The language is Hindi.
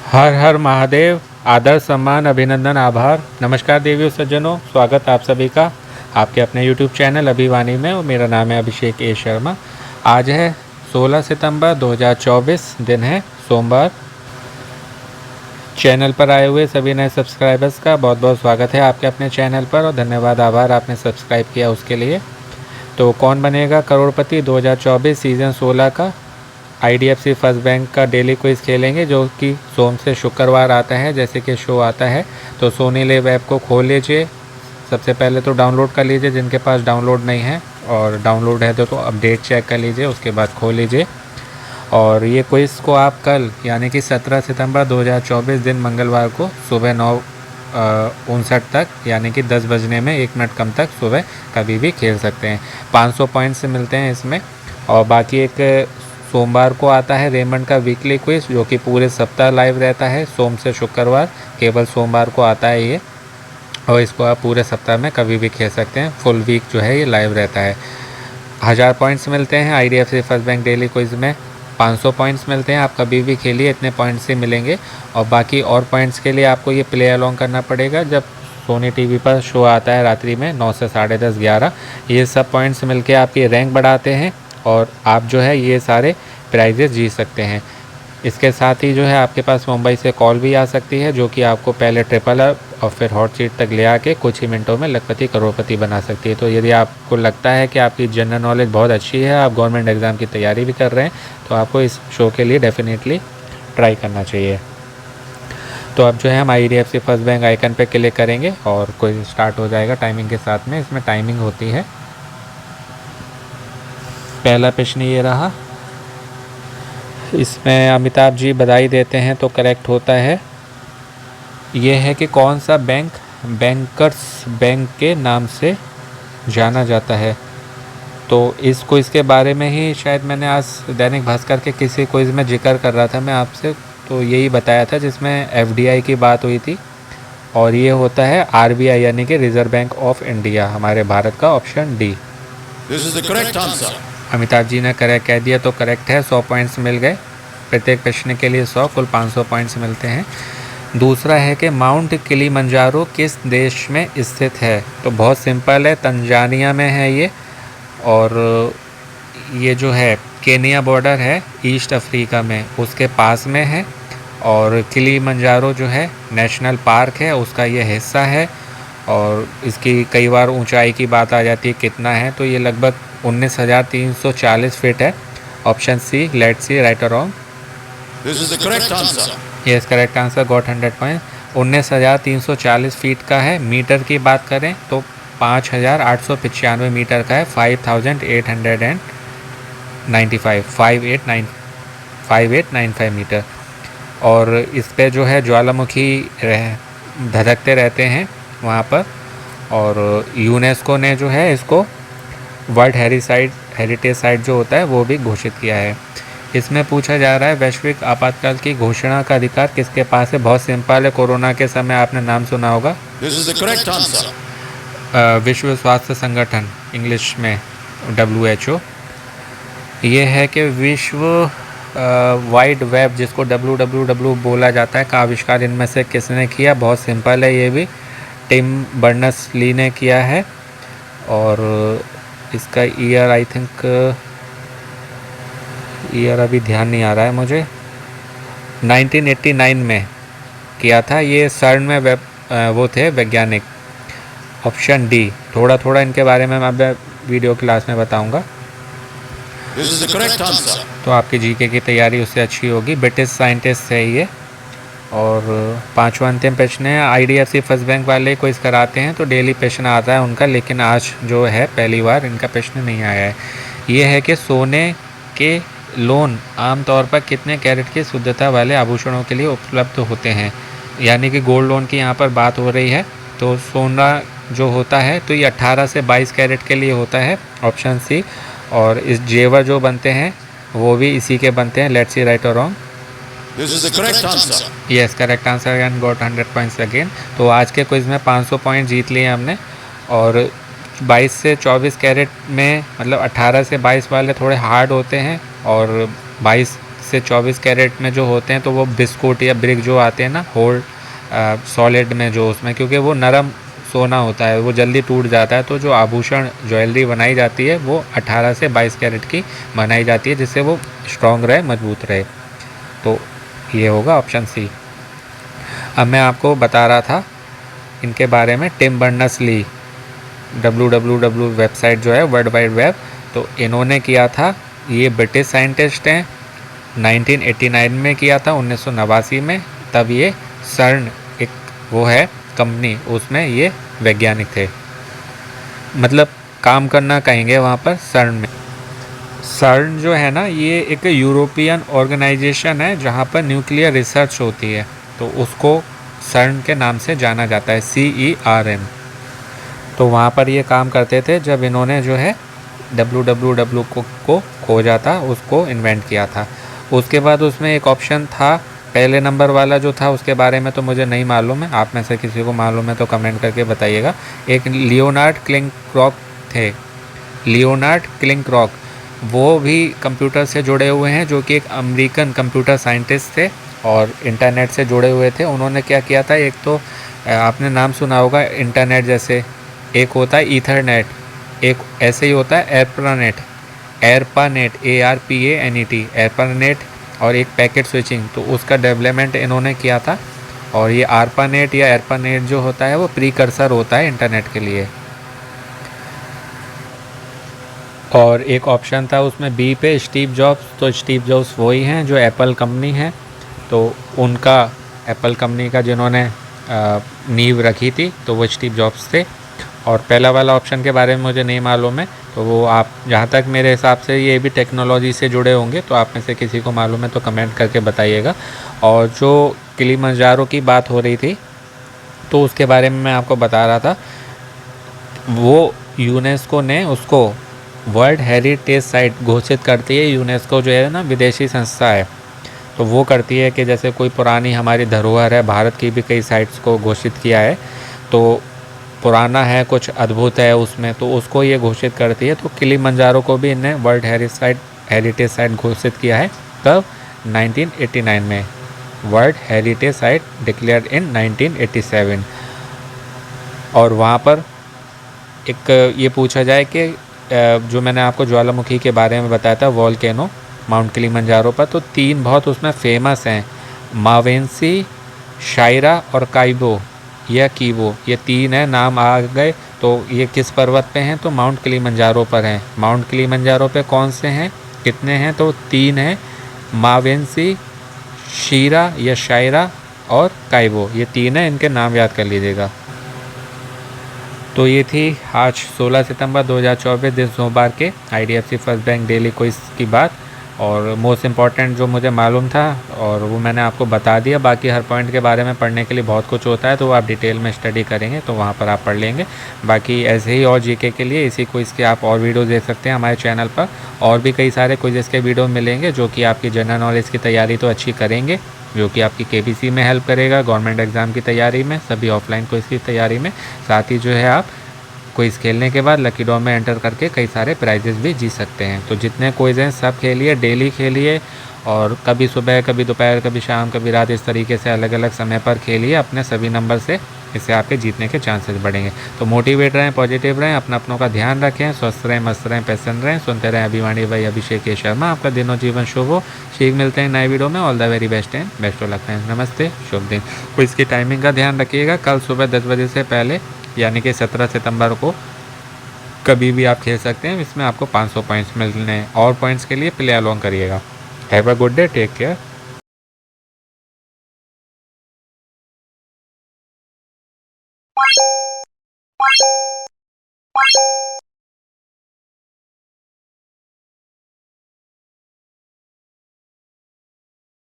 हर हर महादेव। आदर सम्मान अभिनंदन आभार। नमस्कार देवियों सज्जनों, स्वागत आप सभी का आपके अपने YouTube चैनल अभिवानी में। और मेरा नाम है अभिषेक ए शर्मा। आज है 16 सितंबर 2024, दिन है सोमवार। चैनल पर आए हुए सभी नए सब्सक्राइबर्स का बहुत बहुत स्वागत है आपके अपने चैनल पर, और धन्यवाद, आभार आपने सब्सक्राइब किया उसके लिए। तो कौन बनेगा करोड़पति 2024 सीज़न 16 का IDFC फर्स्ट बैंक का डेली क्विज़ खेलेंगे, जो कि सोम से शुक्रवार आता है जैसे कि शो आता है। तो सोनी लिव ऐप को खोल लीजिए, सबसे पहले तो डाउनलोड कर लीजिए जिनके पास डाउनलोड नहीं है, और डाउनलोड है तो अपडेट चेक कर लीजिए, उसके बाद खोल लीजिए। और ये क्विज़ को आप कल यानी कि 17 सितंबर 2024 दिन मंगलवार को सुबह 9:59 तक यानी कि 10 बजने में 1 मिनट कम तक सुबह कभी भी खेल सकते हैं। 500 पॉइंट्स मिलते हैं इसमें। और बाकी एक सोमवार को आता है रेमंड का वीकली क्विज, जो कि पूरे सप्ताह लाइव रहता है, सोम से शुक्रवार। केवल सोमवार को आता है ये, और इसको आप पूरे सप्ताह में कभी भी खेल सकते हैं। फुल वीक जो है ये लाइव रहता है। 1000 पॉइंट्स मिलते हैं IDFC first bank daily quiz में। 500 पॉइंट्स मिलते हैं, आप कभी भी खेलिए, इतने पॉइंट्स ही मिलेंगे। और बाकी और पॉइंट्स के लिए आपको ये प्ले अलॉन्ग करना पड़ेगा जब सोनी टीवी पर शो आता है रात्रि में 9 से 10:30 11। ये सब पॉइंट्स मिलके आपकी रैंक बढ़ाते हैं, और आप जो है ये सारे प्राइजेस जीत सकते हैं। इसके साथ ही जो है आपके पास मुंबई से कॉल भी आ सकती है, जो कि आपको पहले ट्रिपल अप और फिर हॉट सीट तक ले आके कुछ ही मिनटों में लखपति करोड़पति बना सकती है। तो यदि आपको लगता है कि आपकी जनरल नॉलेज बहुत अच्छी है, आप गवर्नमेंट एग्ज़ाम की तैयारी भी कर रहे हैं, तो आपको इस शो के लिए डेफिनेटली ट्राई करना चाहिए। तो अब जो है हम IDFC फर्स्ट बैंक आइकन पे क्लिक करेंगे और कोई स्टार्ट हो जाएगा टाइमिंग के साथ में। इसमें टाइमिंग होती है। पहला प्रश्न ये रहा, इसमें अमिताभ जी बधाई देते हैं तो करेक्ट होता है। ये है कि कौन सा बैंक बैंकर्स बैंक के नाम से जाना जाता है। तो इस क्विज़ के बारे में ही शायद मैंने आज दैनिक भास्कर के किसी क्विज़ में जिक्र कर रहा था मैं आपसे, तो यही बताया था जिसमें FDI की बात हुई थी। और ये होता है RBI यानी कि रिजर्व बैंक ऑफ इंडिया, हमारे भारत का, option D. This is the correct answer. Amitabh ji ने करेक्ट कह दिया तो करेक्ट है। 100 पॉइंट्स मिल गए, प्रत्येक प्रश्न के लिए 100, कुल 500 पॉइंट्स मिलते हैं। दूसरा है कि माउंट किलिमंजारो किस देश में स्थित है। तो बहुत सिंपल है, तंजानिया में है ये। और ये जो है केनिया बॉर्डर है ईस्ट अफ्रीका में, उसके पास में है। और किलिमंजारो जो है नेशनल पार्क है, उसका ये हिस्सा है। और इसकी कई बार ऊंचाई की बात आ जाती है, कितना है, तो ये लगभग 19,340 फीट है। Option C, let's see, right और wrong. This is the correct answer. Yes, correct answer, got 100 point. 19,340 feet का है। मीटर की बात करें तो 5,895 मीटर का है। 5895 मीटर। और इस पे जो है ज्वालामुखी धधकते रहते हैं वहाँ पर। और यूनेस्को ने जो है इसको वर्ल्ड हेरिटेज साइट जो होता है वो भी घोषित किया है। इसमें पूछा जा रहा है वैश्विक आपातकाल की घोषणा का अधिकार किसके पास है। बहुत सिंपल है, कोरोना के समय आपने नाम सुना होगा। This is the correct answer. विश्व स्वास्थ्य संगठन, इंग्लिश में WHO। ये है कि विश्व वाइड वेब, जिसको WWW बोला जाता है, का आविष्कार इनमें से किसने किया। बहुत सिंपल है, ये भी टिम बर्नर्स-ली ने किया है। और इसका ईयर आई थिंक, ईयर अभी ध्यान नहीं आ रहा है मुझे, 1989 में किया था। ये सर्न में वो थे वैज्ञानिक। Option D. थोड़ा थोड़ा इनके बारे में मैं अब वीडियो क्लास में बताऊंगा, This is the correct answer. तो आपकी GK की तैयारी उससे अच्छी होगी। ब्रिटिश साइंटिस्ट है ये। और पांचवा अंतिम प्रश्न है, IDFC फर्स्ट बैंक वाले को इस कराते हैं तो डेली प्रश्न आता है उनका, लेकिन आज जो है पहली बार इनका प्रश्न नहीं आया है। ये है कि सोने के लोन आमतौर पर कितने कैरेट की शुद्धता वाले आभूषणों के लिए उपलब्ध होते हैं। यानी कि गोल्ड लोन की यहाँ पर बात हो रही है। तो सोना जो होता है तो ये 18 से 22 कैरेट के लिए होता है, ऑप्शन सी। और इस जेवर जो बनते हैं वो भी इसी के बनते हैं। लेट्स सी, राइट और wrong. This is the correct answer. Yes, correct answer and got 100 points again. तो आज के क्विज में 500 पॉइंट जीत लिए हमने। और 22 से 24 कैरेट में, मतलब 18 से 22 वाले थोड़े हार्ड होते हैं, और 22 से 24 कैरेट में जो होते हैं तो वो बिस्कुट या ब्रिक जो आते हैं ना होल्ड सॉलिड में, जो उसमें क्योंकि वो नरम सोना होता है, वो जल्दी टूट जाता है, तो जो आभूषण ज्वेलरी बनाई जाती है वो 18 से 22 कैरेट की बनाई जाती है, जिससे वो स्ट्रॉन्ग रहे, मजबूत रहे। तो ये होगा ऑप्शन सी। अब मैं आपको बता रहा था इनके बारे में, Tim Berners Lee, www website जो है, वर्ल्ड वाइड वेब, तो इन्होंने किया था, ये ब्रिटिश साइंटिस्ट हैं, 1989 में किया था, 1989 में, तब ये सर्न एक वो है कंपनी, उसमें ये वैज्ञानिक थे, मतलब काम करना कहेंगे वहाँ पर सर्न में। सर्न जो है ना, ये एक यूरोपियन ऑर्गेनाइजेशन है जहाँ पर न्यूक्लियर रिसर्च होती है, तो उसको सर्न के नाम से जाना जाता है, CERN। तो वहाँ पर ये काम करते थे जब इन्होंने जो है www को खोजा था, उसको इन्वेंट किया था। उसके बाद उसमें एक ऑप्शन था, पहले नंबर वाला जो था उसके बारे में तो मुझे नहीं मालूम है, आप में से किसी को मालूम है तो कमेंट करके बताइएगा। एक लियोनार्ड क्लिंक्रॉक थे, लियोनार्ड क्लिंक्रॉक, वो भी कंप्यूटर से जुड़े हुए हैं, जो कि एक अमेरिकन कंप्यूटर साइंटिस्ट थे और इंटरनेट से जुड़े हुए थे। उन्होंने क्या किया था, एक तो आपने नाम सुना होगा इंटरनेट जैसे, एक होता है ईथरनेट, एक ऐसे ही होता है एरपानेट, एरपानेट ARPANET, एरपानेट, और एक पैकेट स्विचिंग, तो उसका डेवलपमेंट इन्होंने किया था। और ये आरपानेट या एरपानेट जो होता है वो प्रीकर्सर होता है इंटरनेट के लिए। और एक ऑप्शन था उसमें बी पे, स्टीव जॉब्स, तो स्टीव जॉब्स वही हैं जो एप्पल कंपनी है, तो उनका एप्पल कंपनी का जिन्होंने नींव रखी थी तो वो स्टीव जॉब्स थे। और पहला वाला ऑप्शन के बारे में मुझे नहीं मालूम है, तो वो आप जहाँ तक मेरे हिसाब से ये भी टेक्नोलॉजी से जुड़े होंगे, तो आप में से किसी को मालूम है तो कमेंट करके बताइएगा। और जो किलिमंजारो की बात हो रही थी तो उसके बारे में मैं आपको बता रहा था, वो यूनेस्को ने उसको वर्ल्ड हेरिटेज साइट घोषित करती है। यूनेस्को जो है ना विदेशी संस्था है, तो वो करती है कि जैसे कोई पुरानी हमारी धरोहर है, भारत की भी कई साइट्स को घोषित किया है, तो पुराना है, कुछ अद्भुत है उसमें, तो उसको ये घोषित करती है। तो किलिमंजारो को भी इन्हें वर्ल्ड हेरिटेज साइट घोषित किया है, कब, 1989 में, वर्ल्ड हेरिटेज साइट डिक्लेयर्ड इन 1987। और वहाँ पर एक ये पूछा जाए कि जो मैंने आपको ज्वालामुखी के बारे में बताया था, वॉल्केनो माउंट किलिमंजारो पर, तो 3 बहुत उसमें फेमस हैं, मावेंसी, शायरा और काइबो या कीबो, ये 3 है, नाम आ गए। तो ये किस पर्वत पे हैं, तो माउंट किलिमंजारो पर हैं। माउंट किलिमंजारो पे कौन से हैं, कितने हैं, तो 3 हैं, मावेंसी, शीरा या शायरा और काइबो, ये 3 हैं, इनके नाम याद कर लीजिएगा। तो ये थी आज 16 सितंबर 2024 दिन सोमवार के IDFC first bank daily quiz की बात, और मोस्ट इम्पॉर्टेंट जो मुझे मालूम था और वो मैंने आपको बता दिया। बाकी हर पॉइंट के बारे में पढ़ने के लिए बहुत कुछ होता है, तो आप डिटेल में स्टडी करेंगे तो वहाँ पर आप पढ़ लेंगे। बाकी ऐसे ही और जीके के लिए इसी क्विज़ के आप और वीडियो देख सकते हैं हमारे चैनल पर, और भी कई सारे क्विज़ के वीडियो मिलेंगे जो कि आपकी जनरल नॉलेज की तैयारी तो अच्छी करेंगे, जो कि आपकी KBC में हेल्प करेगा, गवर्नमेंट एग्ज़ाम की तैयारी में, सभी ऑफलाइन क्विज़ की तैयारी में। साथ ही जो है आप क्विज़ खेलने के बाद लकी ड्रॉ में एंटर करके कई सारे प्राइजेस भी जीत सकते हैं। तो जितने क्विज़ हैं सब खेलिए, डेली खेलिए, और कभी सुबह, कभी दोपहर, कभी शाम, कभी रात, इस तरीके से अलग अलग समय पर खेलिए अपने सभी नंबर से, इससे आपके जीतने के चांसेस बढ़ेंगे। तो मोटिवेट रहें, पॉजिटिव रहें, अपनों का ध्यान रखें, स्वस्थ रहें, मस्त रहें, प्रसन्न रहें। सुनते रहें अभिवाणी भाई अभिषेक के शर्मा। आपका दिनों जीवन शुभ हो। शीघ्र मिलते हैं नए वीडियो में। All the very best and best of luck friends. नमस्ते, शुभ दिन। क्विज़ की टाइमिंग का ध्यान रखिएगा, कल सुबह 10 बजे से पहले, यानी कि 17 सितंबर को कभी भी आप खेल सकते हैं। इसमें आपको 500 पॉइंट्स मिलने हैं, और पॉइंट्स के लिए प्ले अलॉन्ग करिएगा। Have a good day, take care.